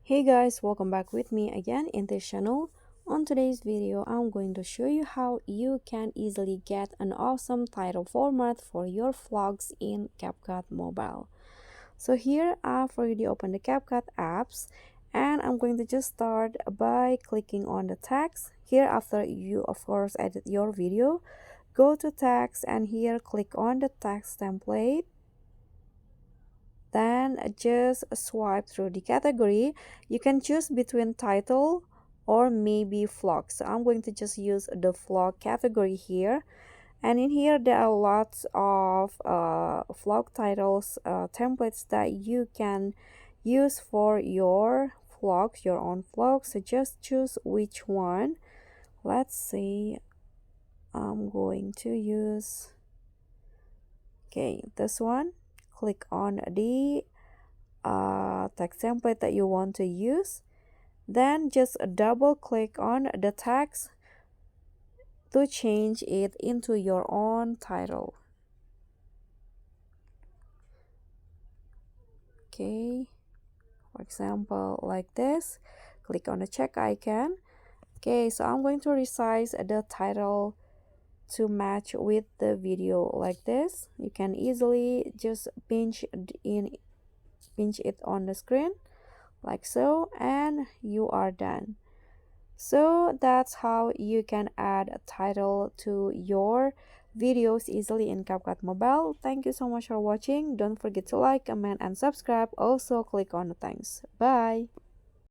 Hey guys, welcome back with me again in this channel. On today's video, I'm going to show you how you can easily get an awesome title format for your vlogs in CapCut Mobile. So here I've already opened the CapCut apps and I'm going to just start by clicking on the text. Here after you of course edit your video, go to text and here click on the text template. Then just swipe through the category. You can choose between title or maybe vlog. So I'm going to just use the vlog category here. And in here there are lots of vlog titles templates that you can use for your vlogs, your own vlogs. So just choose which one. Let's see, I'm going to use this one. Click on the text template that you want to use, then just double click on the text to change it into your own title. Okay, for example like this, click on the check icon. Okay, so I'm going to resize the title to match with the video like this. You can easily just pinch it on the screen like so, and you are done. So that's how you can add a title to your videos easily in CapCut Mobile. Thank you so much for watching. Don't forget to like, comment, and subscribe. Also click on the thanks. Bye.